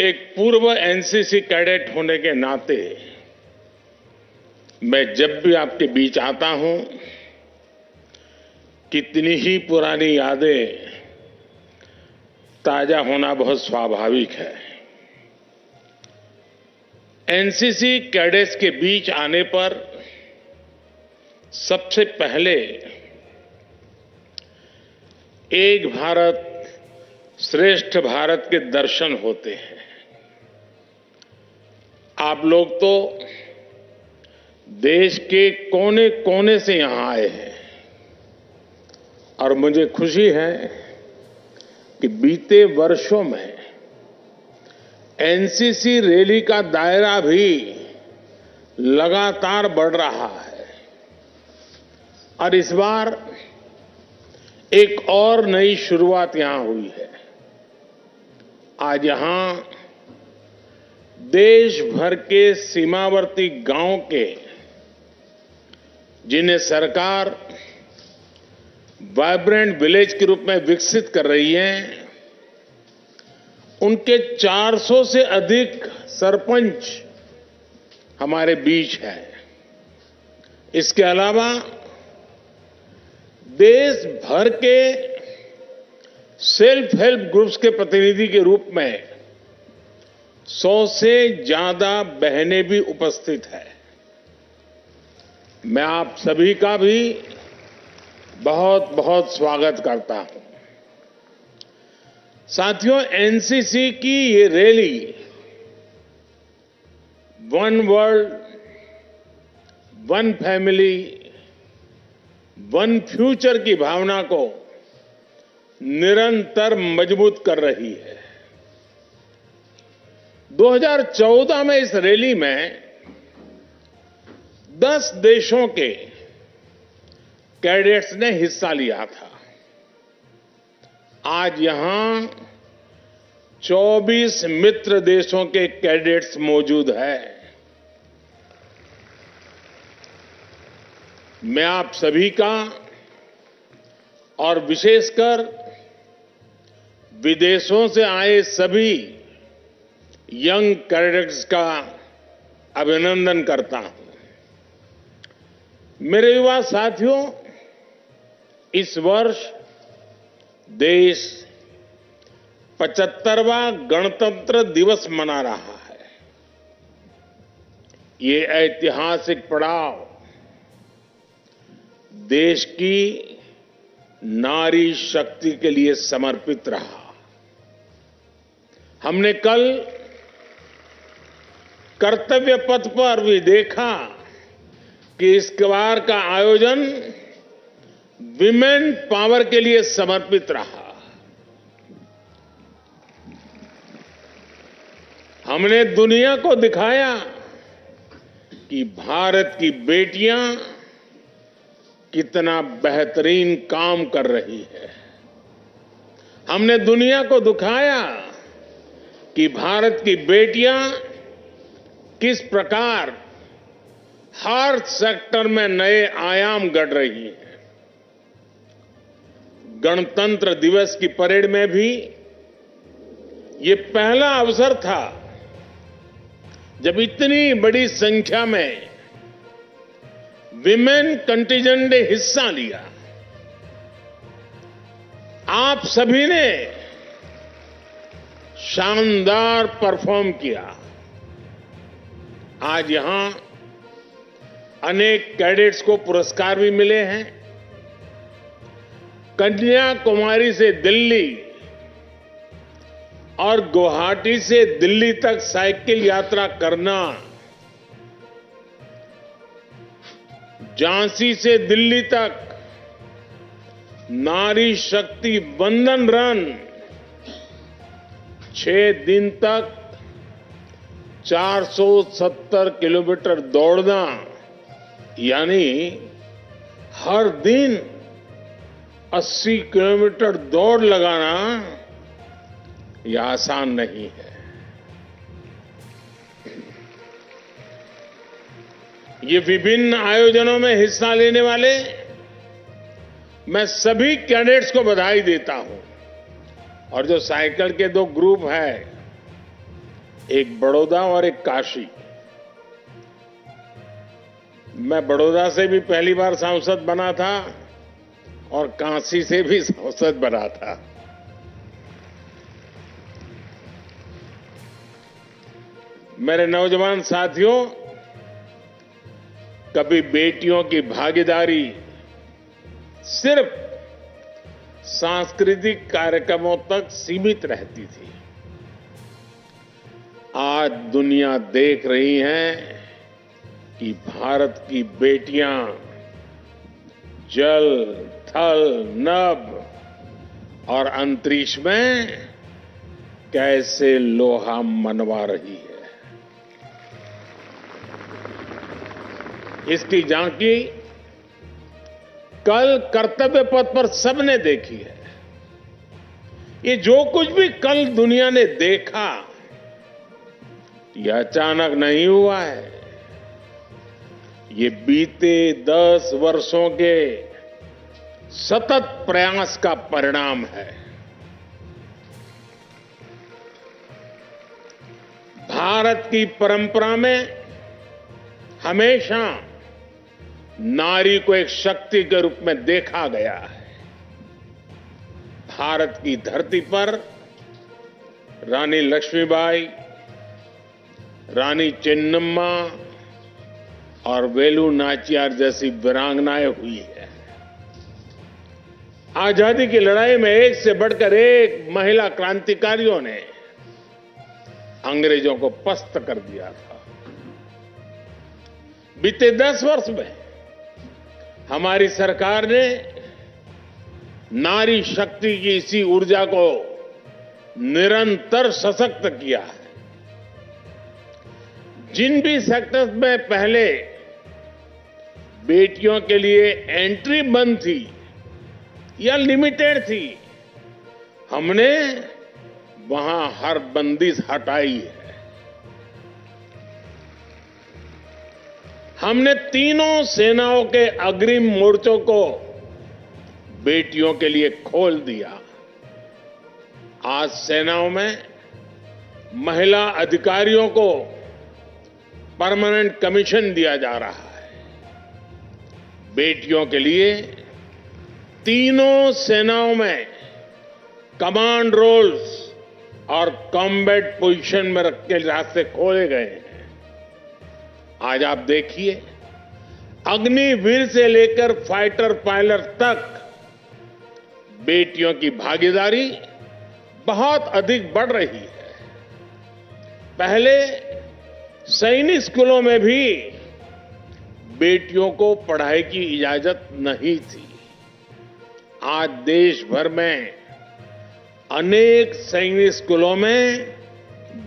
एक पूर्व NCC cadet होने के नाते मैं जब भी आपके बीच आता हूं, कितनी ही पुरानी यादें ताजा होना बहुत स्वाभाविक है। एनसीसी कैडेट्स के बीच आने पर सबसे पहले एक भारत श्रेष्ठ भारत के दर्शन होते हैं। आप लोग तो देश के कोने कोने से यहां आए हैं और मुझे खुशी है कि बीते वर्षों में एनसीसी रैली का दायरा भी लगातार बढ़ रहा है और इस बार एक और नई शुरुआत यहां हुई है। आज यहां देश भर के सीमावर्ती गांव के, जिन्हें सरकार वाइब्रेंट विलेज के रूप में विकसित कर रही है, उनके 400 से अधिक सरपंच हमारे बीच हैं। इसके अलावा देश भर के सेल्फ हेल्प ग्रुप्स के प्रतिनिधि के रूप में 100 से ज्यादा बहनें भी उपस्थित हैं। मैं आप सभी का भी बहुत बहुत स्वागत करता हूं। साथियों, एनसीसी की ये rally one world, one family, one future की भावना को निरंतर मजबूत कर रही है। 2014 में इस रैली में 10 देशों के कैडेट्स ने हिस्सा लिया था। आज यहां 24 मित्र देशों के कैडेट्स मौजूद हैं। मैं आप सभी का और विशेषकर विदेशों से आए सभी यंग कैडेट्स का अभिनंदन करता हूं। मेरे युवा साथियों, इस वर्ष देश 75वां गणतंत्र दिवस मना रहा है। ये ऐतिहासिक पड़ाव देश की नारी शक्ति के लिए समर्पित रहा। हमने कल कर्तव्य पथ पर भी देखा कि इस बार का आयोजन विमेन पावर के लिए समर्पित रहा। हमने दुनिया को दिखाया कि भारत की बेटियां कितना बेहतरीन काम कर रही है। हमने दुनिया को दिखाया कि भारत की बेटियां किस प्रकार हर सेक्टर में नए आयाम गढ़ रही हैं। गणतंत्र दिवस की परेड में भी ये पहला अवसर था जब इतनी बड़ी संख्या में विमेन कंटिजेंट ने हिस्सा लिया। आप सभी ने शानदार परफॉर्म किया। आज यहां अनेक कैडेट्स को पुरस्कार भी मिले हैं। कन्याकुमारी से दिल्ली और गुवाहाटी से दिल्ली तक साइकिल यात्रा करना, झांसी से दिल्ली तक नारी शक्ति वंदन रन, 6 दिन तक 470 किलोमीटर दौड़ना, यानी हर दिन 80 किलोमीटर दौड़ लगाना, यह आसान नहीं है। ये विभिन्न आयोजनों में हिस्सा लेने वाले मैं सभी कैडेट्स को बधाई देता हूं। और जो साइकिल के 2 ग्रुप हैं, एक बड़ौदा और एक काशी। मैं बड़ौदा से भी पहली बार सांसद बना था और काशी से भी सांसद बना था। मेरे नौजवान साथियों, कभी बेटियों की भागीदारी सिर्फ सांस्कृतिक कार्यक्रमों तक सीमित रहती थी। आज दुनिया देख रही है कि भारत की बेटियां जल, थल, नभ और अंतरिक्ष में कैसे लोहा मनवा रही है। इसकी झांकी कल कर्तव्य पथ पर सबने देखी है। ये जो कुछ भी कल दुनिया ने देखा, यह अचानक नहीं हुआ है। ये बीते 10 वर्षों के सतत प्रयास का परिणाम है। भारत की परंपरा में हमेशा नारी को एक शक्ति के रूप में देखा गया है। भारत की धरती पर रानी लक्ष्मीबाई, रानी चेन्नम्मा और वेलु नाचियार जैसी वीरांगनाएं हुई है। आजादी की लड़ाई में एक से बढ़कर एक महिला क्रांतिकारियों ने अंग्रेजों को पस्त कर दिया था। बीते 10 वर्ष में हमारी सरकार ने नारी शक्ति की इसी ऊर्जा को निरंतर सशक्त किया है। जिन भी सेक्टर्स में पहले बेटियों के लिए एंट्री बंद थी या लिमिटेड थी, हमने वहां हर बंदिश हटाई है। हमने तीनों सेनाओं के अग्रिम मोर्चों को बेटियों के लिए खोल दिया। आज सेनाओं में महिला अधिकारियों को परमानेंट कमीशन दिया जा रहा है। बेटियों के लिए तीनों सेनाओं में कमांड रोल्स और कॉम्बैट पोजीशन में रख के रास्ते खोले गए हैं। आज आप देखिए, अग्निवीर से लेकर फाइटर पायलट तक बेटियों की भागीदारी बहुत अधिक बढ़ रही है। पहले सैनिक स्कूलों में भी बेटियों को पढ़ाई की इजाजत नहीं थी। आज देश भर में अनेक सैनिक स्कूलों में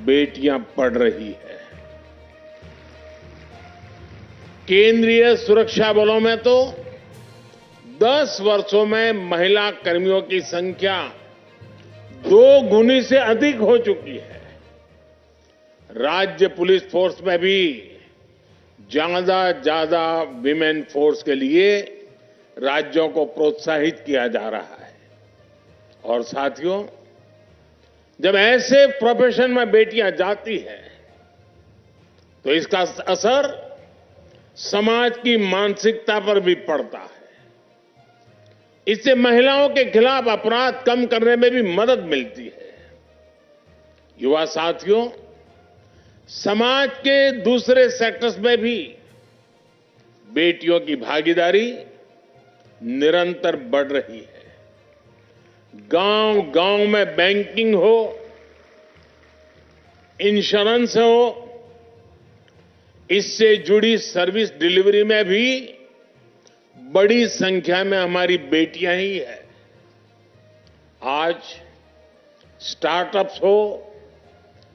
बेटियां पढ़ रही है। केंद्रीय सुरक्षा बलों में तो 10 वर्षों में महिला कर्मियों की संख्या 2 गुनी से अधिक हो चुकी है। राज्य पुलिस फोर्स में भी ज्यादा विमेन फोर्स के लिए राज्यों को प्रोत्साहित किया जा रहा है। और साथियों, जब ऐसे प्रोफेशन में बेटियां जाती हैं, तो इसका असर समाज की मानसिकता पर भी पड़ता है। इससे महिलाओं के खिलाफ अपराध कम करने में भी मदद मिलती है। युवा साथियों, समाज के दूसरे सेक्टर्स में भी बेटियों की भागीदारी निरंतर बढ़ रही है। गांव-गांव में बैंकिंग हो, इंश्योरेंस हो, इससे जुड़ी सर्विस डिलीवरी में भी बड़ी संख्या में हमारी बेटियां ही हैं। आज स्टार्टअप्स हो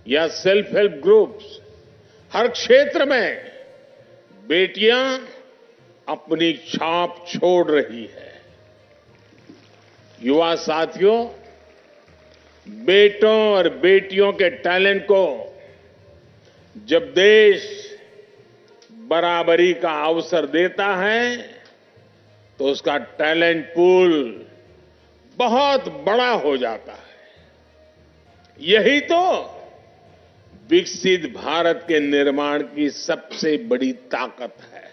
या सेल्फ हेल्प ग्रुप्स, हर क्षेत्र में बेटियां अपनी छाप छोड़ रही है। युवा साथियों, बेटों और बेटियों के टैलेंट को जब देश बराबरी का अवसर देता है, तो उसका टैलेंट पूल बहुत बड़ा हो जाता है। यही तो विकसित भारत के निर्माण की सबसे बड़ी ताकत है।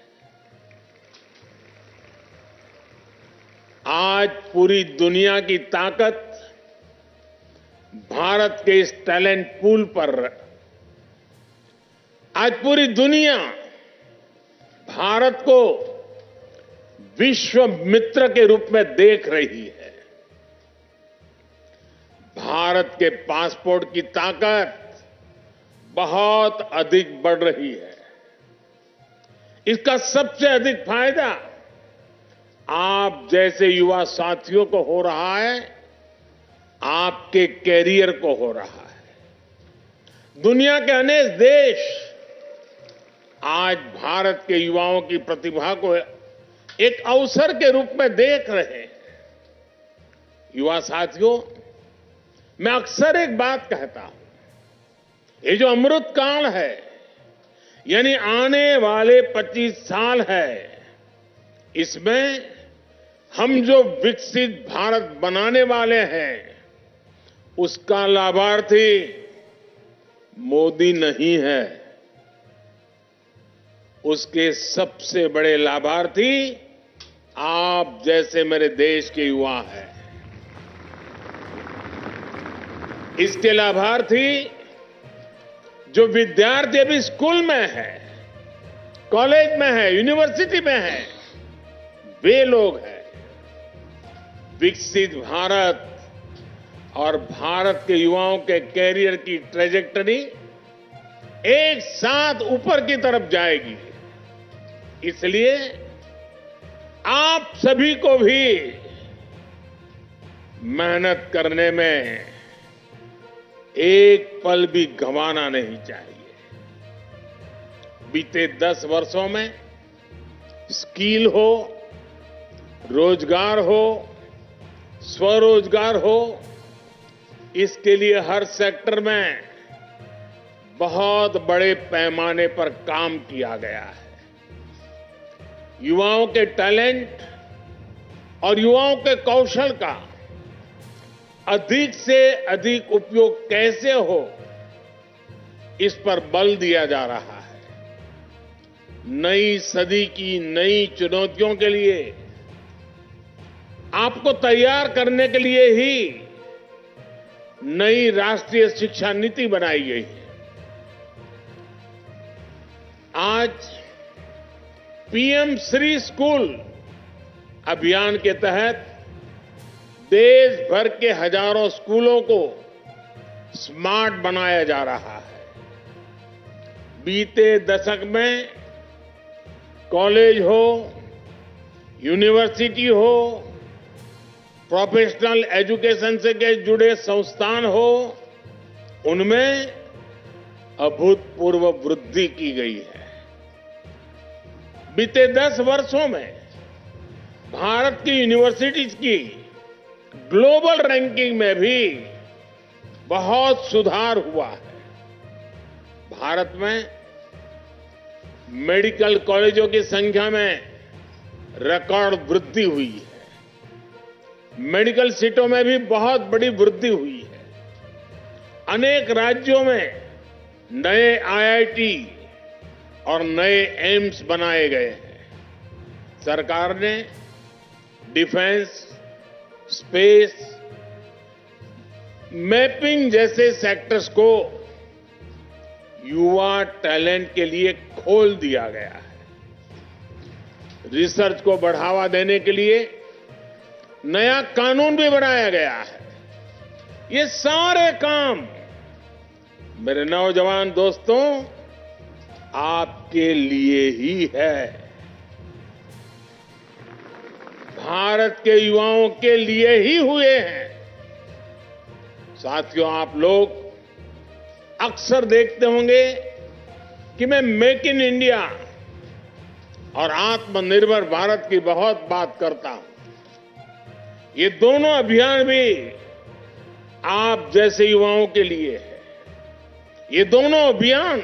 आज पूरी दुनिया की ताकत भारत के इस टैलेंट पूल पर। आज पूरी दुनिया भारत को विश्व मित्र के रूप में देख रही है। भारत के पासपोर्ट की ताकत बहुत अधिक बढ़ रही है। इसका सबसे अधिक फायदा आप जैसे युवा साथियों को हो रहा है, आपके कैरियर को हो रहा है। दुनिया के अनेक देश आज भारत के युवाओं की प्रतिभा को एक अवसर के रूप में देख रहे हैं। युवा साथियों, मैं अक्सर एक बात कहता हूं, ये जो अमृत काल है, यानी आने वाले 25 साल है, इसमें हम जो विकसित भारत बनाने वाले हैं, उसका लाभार्थी मोदी नहीं है। उसके सबसे बड़े लाभार्थी आप जैसे मेरे देश के युवा हैं। इसके लाभार्थी जो विद्यार्थी अभी स्कूल में है, कॉलेज में है, यूनिवर्सिटी में है, वे लोग हैं। विकसित भारत और भारत के युवाओं के कैरियर की ट्रेजेक्टरी एक साथ ऊपर की तरफ जाएगी। इसलिए आप सभी को भी मेहनत करने में एक पल भी गंवाना नहीं चाहिए। बीते 10 वर्षों में स्किल हो, रोजगार हो, स्वरोजगार हो, इसके लिए हर सेक्टर में बहुत बड़े पैमाने पर काम किया गया है। युवाओं के टैलेंट और युवाओं के कौशल का अधिक से अधिक उपयोग कैसे हो, इस पर बल दिया जा रहा है। नई सदी की नई चुनौतियों के लिए आपको तैयार करने के लिए ही नई राष्ट्रीय शिक्षा नीति बनाई गई है। आज पीएम श्री स्कूल अभियान के तहत देश भर के हजारों स्कूलों को स्मार्ट बनाया जा रहा है। बीते दशक में कॉलेज हो, यूनिवर्सिटी हो, प्रोफेशनल एजुकेशन से के जुड़े संस्थान हो, उनमें अभूतपूर्व वृद्धि की गई है। बीते 10 वर्षों में भारत की यूनिवर्सिटीज की ग्लोबल रैंकिंग में भी बहुत सुधार हुआ है। भारत में मेडिकल कॉलेजों की संख्या में रिकॉर्ड वृद्धि हुई है। मेडिकल सीटों में भी बहुत बड़ी वृद्धि हुई है। अनेक राज्यों में नए आईआईटी और नए एम्स बनाए गए हैं। सरकार ने डिफेंस, स्पेस, मैपिंग जैसे सेक्टर्स को युवा टैलेंट के लिए खोल दिया गया है। रिसर्च को बढ़ावा देने के लिए नया कानून भी बनाया गया है। ये सारे काम मेरे नौजवान दोस्तों आपके लिए ही है, भारत के युवाओं के लिए ही हुए हैं। साथियों, आप लोग अक्सर देखते होंगे कि मैं मेक इन इंडिया और आत्मनिर्भर भारत की बहुत बात करता हूं। ये दोनों अभियान भी आप जैसे युवाओं के लिए है। ये दोनों अभियान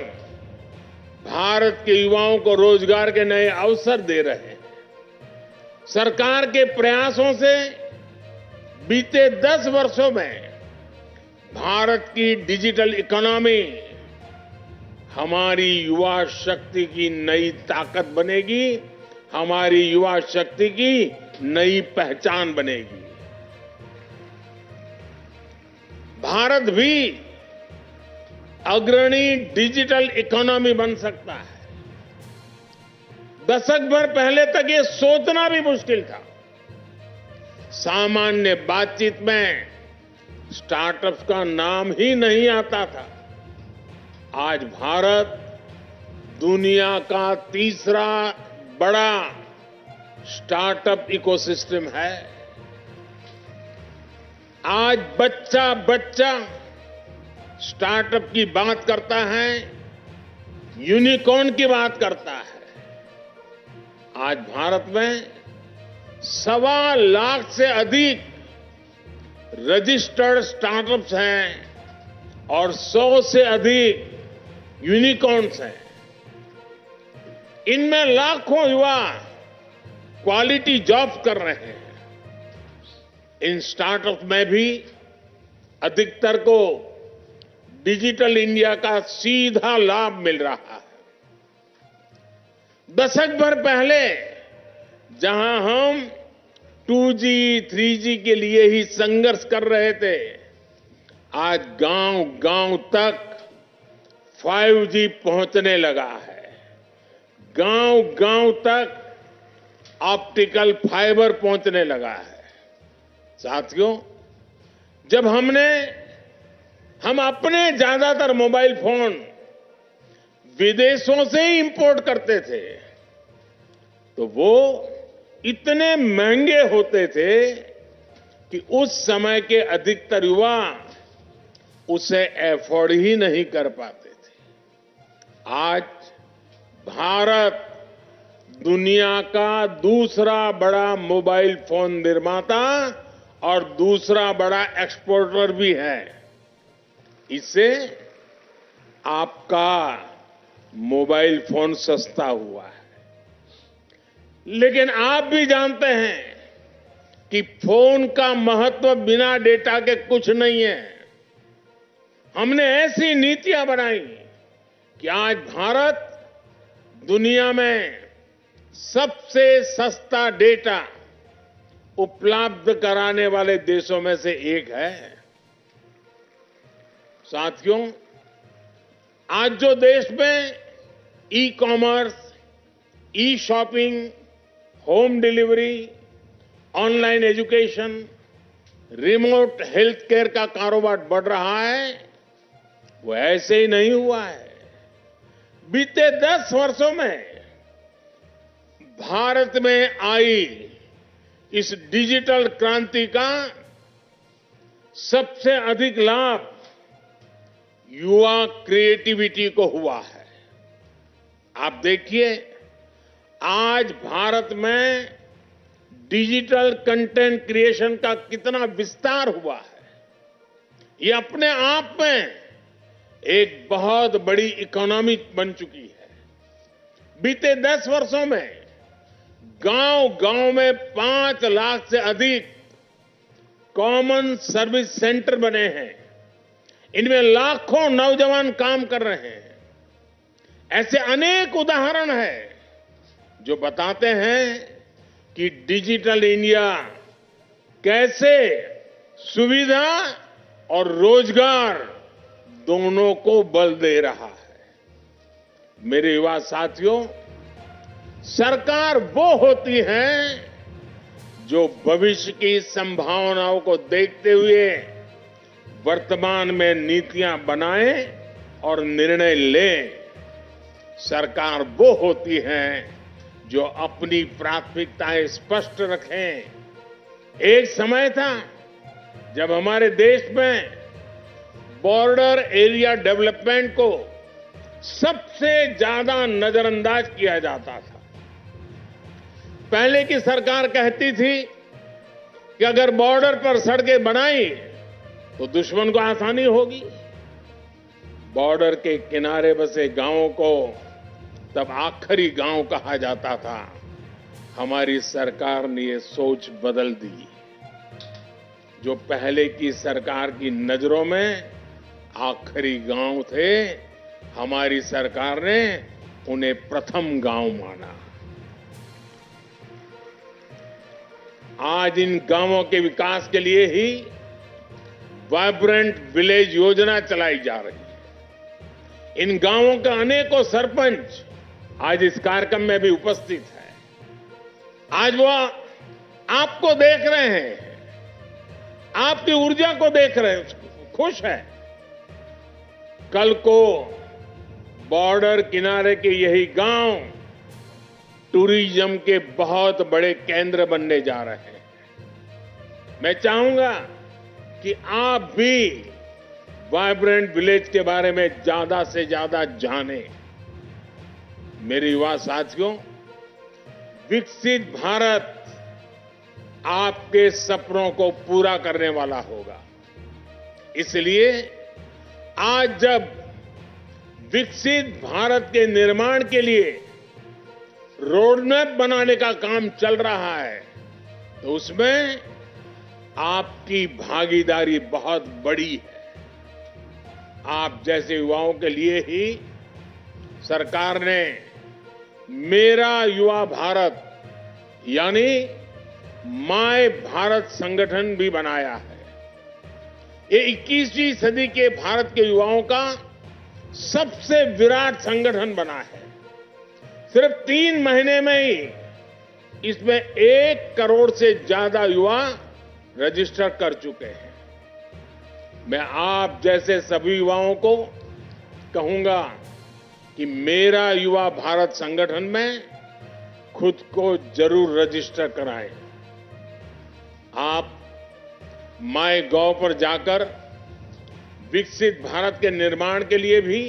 भारत के युवाओं को रोजगार के नए अवसर दे रहे हैं। सरकार के प्रयासों से बीते 10 वर्षों में भारत की डिजिटल इकोनॉमी हमारी युवा शक्ति की नई ताकत बनेगी, हमारी युवा शक्ति की नई पहचान बनेगी। भारत भी अग्रणी डिजिटल इकोनॉमी बन सकता है। दशक भर पहले तक ये सोचना भी मुश्किल था। सामान्य बातचीत में स्टार्टअप्स का नाम ही नहीं आता था। आज भारत दुनिया का तीसरा बड़ा स्टार्टअप इकोसिस्टम है। आज बच्चा बच्चा स्टार्टअप की बात करता है, यूनिकॉर्न की बात करता है। आज भारत में 1.25 लाख से अधिक रजिस्टर्ड स्टार्टअप्स हैं और 100 से अधिक यूनिकॉर्न्स हैं। इनमें लाखों युवा क्वालिटी जॉब्स कर रहे हैं। इन स्टार्टअप में भी अधिकतर को डिजिटल इंडिया का सीधा लाभ मिल रहा है। दशक भर पहले जहां हम 2G, 3G के लिए ही संघर्ष कर रहे थे, आज गांव-गांव तक 5G पहुंचने लगा है। गांव-गांव तक ऑप्टिकल फाइबर पहुंचने लगा है। साथियों, जब हम अपने ज्यादातर मोबाइल फोन विदेशों से ही इंपोर्ट करते थे, तो वो इतने महंगे होते थे कि उस समय के अधिकतर युवा उसे अफोर्ड ही नहीं कर पाते थे। आज भारत दुनिया का दूसरा बड़ा मोबाइल फोन निर्माता और दूसरा बड़ा एक्सपोर्टर भी है। इससे आपका मोबाइल फोन सस्ता हुआ है। लेकिन आप भी जानते हैं कि फोन का महत्व बिना डेटा के कुछ नहीं है। हमने ऐसी नीतियां बनाई कि आज भारत दुनिया में सबसे सस्ता डेटा उपलब्ध कराने वाले देशों में से एक है। साथियों, आज जो देश में e commerce, e shopping, home delivery, online education, remote health care का कारोबार बढ़ रहा है, वो ऐसे ही नहीं हुआ है। बीते 10 वर्षों में भारत में आई इस डिजिटल क्रांति का सबसे अधिक लाभ युवा क्रिएटिविटी को हुआ है। आप देखिए, आज भारत में डिजिटल कंटेंट क्रिएशन का कितना विस्तार हुआ है। ये अपने आप में एक बहुत बड़ी इकोनॉमी बन चुकी है। बीते 10 वर्षों में गांव-गांव में 5 लाख से अधिक कॉमन सर्विस सेंटर बने हैं। इनमें लाखों नौजवान काम कर रहे हैं। ऐसे अनेक उदाहरण हैं जो बताते हैं कि डिजिटल इंडिया कैसे सुविधा और रोजगार दोनों को बल दे रहा है। मेरे युवा साथियों, सरकार वो होती है जो भविष्य की संभावनाओं को देखते हुए वर्तमान में नीतियां बनाए और निर्णय ले। सरकार वो होती है जो अपनी प्राथमिकताएं स्पष्ट रखें। एक समय था जब हमारे देश में बॉर्डर एरिया डेवलपमेंट को सबसे ज्यादा नजरअंदाज किया जाता था। पहले की सरकार कहती थी कि अगर बॉर्डर पर सड़कें बनाई तो दुश्मन को आसानी होगी। बॉर्डर के किनारे बसे गांवों को तब आखिरी गांव कहा जाता था। हमारी सरकार ने ये सोच बदल दी। जो पहले की सरकार की नजरों में आखिरी गांव थे, हमारी सरकार ने उन्हें प्रथम गांव माना। आज इन गांवों के विकास के लिए ही वाइब्रेंट विलेज योजना चलाई जा रही है। इन गांवों के अनेकों सरपंच आज इस कार्यक्रम में भी उपस्थित हैं। आज वो आपको देख रहे हैं, आपकी ऊर्जा को देख रहे हैं, खुश हैं। कल को बॉर्डर किनारे के यही गांव टूरिज्म के बहुत बड़े केंद्र बनने जा रहे हैं। मैं चाहूंगा कि आप भी वाइब्रेंट विलेज के बारे में ज्यादा से ज्यादा जानें। मेरे युवा साथियों, विकसित भारत आपके सपनों को पूरा करने वाला होगा। इसलिए आज जब विकसित भारत के निर्माण के लिए रोडमैप बनाने का काम चल रहा है, तो उसमें आपकी भागीदारी बहुत बड़ी है। आप जैसे युवाओं के लिए ही सरकार ने मेरा युवा भारत यानी माय भारत संगठन भी बनाया है। ये 21वीं सदी के भारत के युवाओं का सबसे विराट संगठन बना है। सिर्फ 3 महीने में ही इसमें 1 करोड़ से ज्यादा युवा रजिस्टर कर चुके हैं। मैं आप जैसे सभी युवाओं को कहूंगा कि मेरा युवा भारत संगठन में खुद को जरूर रजिस्टर कराएं। आप माय गॉव पर जाकर विकसित भारत के निर्माण के लिए भी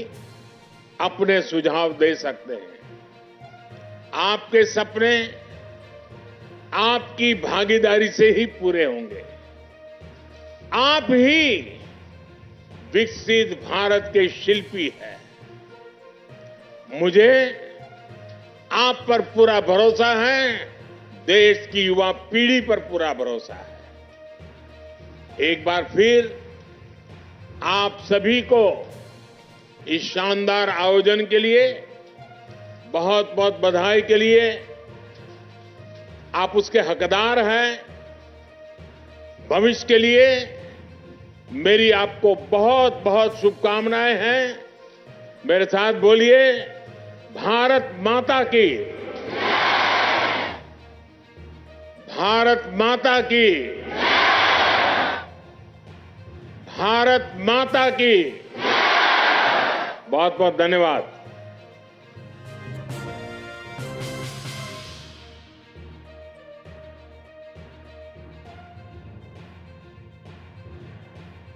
अपने सुझाव दे सकते हैं। आपके सपने आपकी भागीदारी से ही पूरे होंगे। आप ही विकसित भारत के शिल्पी हैं। मुझे आप पर पूरा भरोसा है, देश की युवा पीढ़ी पर पूरा भरोसा है। एक बार फिर आप सभी को इस शानदार आयोजन के लिए बहुत बहुत बधाई के लिए। आप उसके हकदार हैं। भविष्य के लिए मेरी आपको बहुत बहुत शुभकामनाएं हैं। मेरे साथ बोलिए, भारत माता की, भारत माता की, भारत माता की। बहुत बहुत धन्यवाद।